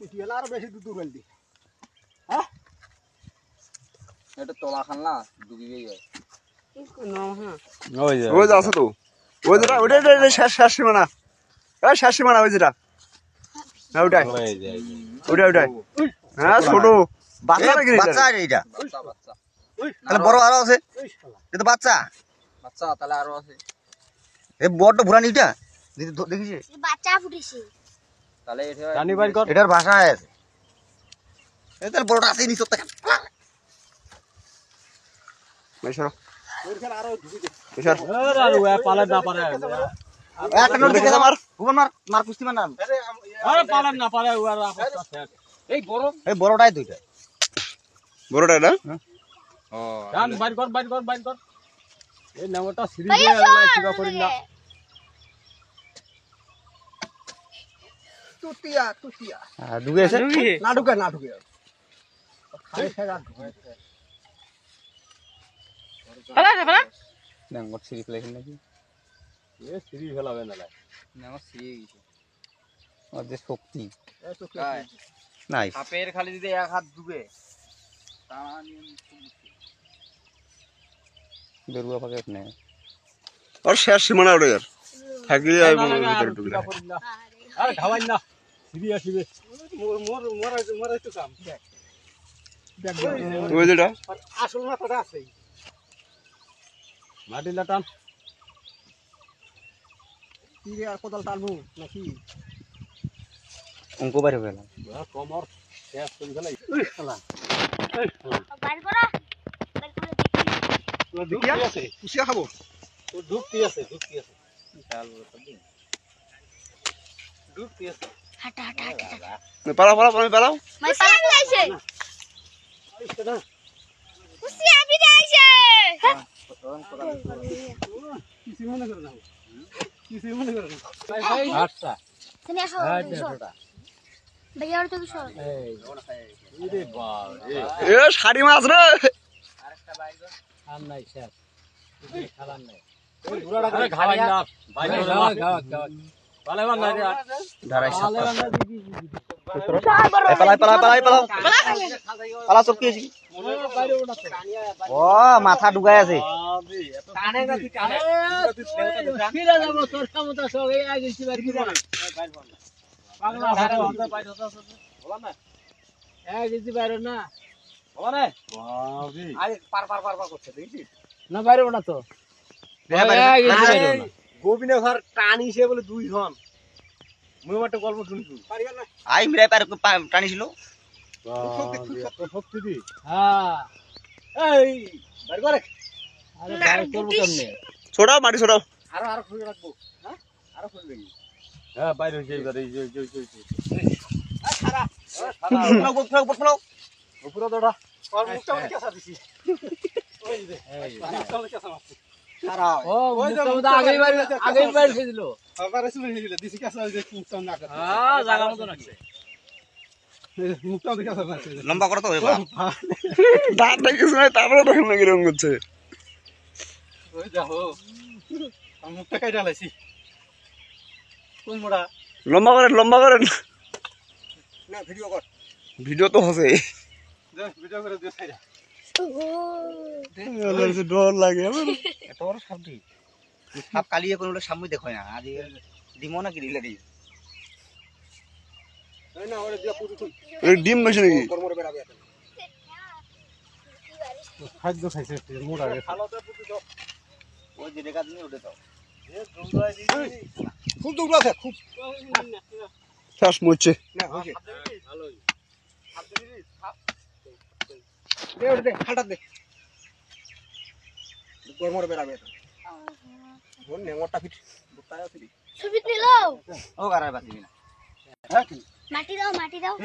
পুটিয়ালা আর বেশি দুধ উড়াল দি হ্যাঁ এটা তোলা খান না ডুবিবেই যায় ওই যে আছে তো ওই যেটা ওইটা শেষ সীমানা এই শেষ সীমানা ওই যেটা হ্যাঁ ওইটাই ওইটাই হ্যাঁ ছোট বাচ্চা নাকি বাচ্চা এইটা বাচ্চা বাচ্চা তাহলে বড় আরো আছে এটা বাচ্চা বাচ্চা তাহলে আরো আছে এই বড়টা ভুরানি এটা দেখিস বাচ্চা ফুটেছে তাহলে এটা রানী বাইর কর এটার ভাষা আছে এই তাহলে বড়টা আছে নিচে থেকে মেশর ওইখান আরো ঢুকে দে মেশর আরে ওয়া পালা না পারে একটা নোট দেখে মার ভুবন মার মার কুস্তি মার নাম আরে পালা না পারে ওয়া আপস্তা এই বড় এই বড়টাই দুইটা বড়টা না ও রান বাইর কর এই নামটা সিরিজ হয়ে কিবা করি না তুতিয়া দুগে আছে না ঢুকে খাই খাই নেঙ্গট সিরি প্লেন নাকি এ সিরিজ ফেলাবে না নেঙ্গট সিরি গেছে ওর যে শক্তি তাই নাই সাপের খালি যদি এক হাত ডুবে টানা নিয়ে বেরুয়া পাকে নে আর শেষ সীমানা ওটা আর থাকি আর ভিতরে ঢুকলে আরে খাওয়াই না সিরি আসিবে মোর একটু কাম ওই যেটা আসল মাথাটা আছে মাটি লাটান তীরে আর কোদাল টানবো নাকি অঙ্ক বাইরে গেল কমর শেষ করে ফেলাই খেলা বাইর করা দেখি আছে কুচিয়া খাবো ও ডুবতি আছে চাল ডুবতি আছে হাটা পালাও আমি পালাও মাই পালা আইছে আইছে না কুসি আবি আইছে কিছু মনে করে না আচ্ছা তুমি আসো ভাইয়া তো কিছু এই রে বাপ এ শাড়ি মাছ রে আরেকটা বাইর কর আর নাই শেষ খেলার নাই আরে খাওয়াই না ভাই খাওয়া পালাইবার না রে ধারাই পালাইবার না পালা সব কি আছে বাইরে ওঠাতে ও মাথা ঢুকাই আছে টানে না তুই টানে ফিরে যাব তোর ক্ষমতা সব এই আগে গেছি বাইরে পাগলা হাতে হাতে বাইরে হতো বলা না এই গেছি বাইরে না বলা না বাবি আরে পার করছে দেখছিস না বাইরে ওঠা তো গোবিনে ঘর টানিছে বলে দুই জন মুই একটা গল্প শুনছি আই মিলাই পার টানিছিল শক্তি দি হ্যাঁ এই বাইরে করে আরে বাইরে করব কেমনে ছোড়াও মাটি ছোড়াও আরো খুলে রাখবো হ্যাঁ আরো খুলবে কি হ্যাঁ বাইরে হইছে এবারে উপরে দড়া আর মুখটা অনেক কেসা দিছি ওই যে ও ওই যে আগেই বাইরে ছিল আবার এসে দিছিল দিছি কেসা যে মুখটা না করে হ্যাঁ জায়গা মতো রাখছে মুখটা অনেক কেসা দিছে লম্বা করো তো এবার দাঁত দেখিস না তারপরে দেখুন নাকি রঙ করছে ওই দেখো মুখটা কাইটা লাইছি কুমড়া লম্বা করেন না ভিডিও কর ভিডিও তো হচ্ছে ভিডিও করে দিয়ে ছাইরা ডর লাগে এত বড় সাপ দি সাপ কালিয়ে কোন সামনে দেখো না আজ দিমো না কি দিলে দি এই না ওরে দিয়া পুরো তুই ডিম মেশে নাকি কর্মরে বেরাবে খাদ্য খাইছে মোড়া রে খালোতে পুরো তো ওই যে দেখা দিনি ওটা তো খুব দৌড় আছে খুব শ্বাস মরছে না হইছে ভালোই হাত দিবি হাত দে হাঁটা দে কর্মরে বেরাবে বোন নেমটা ফিট বুতায় আছে ছবি নিলো ও গারার বাতিবি না হ্যাঁ মাটি দাও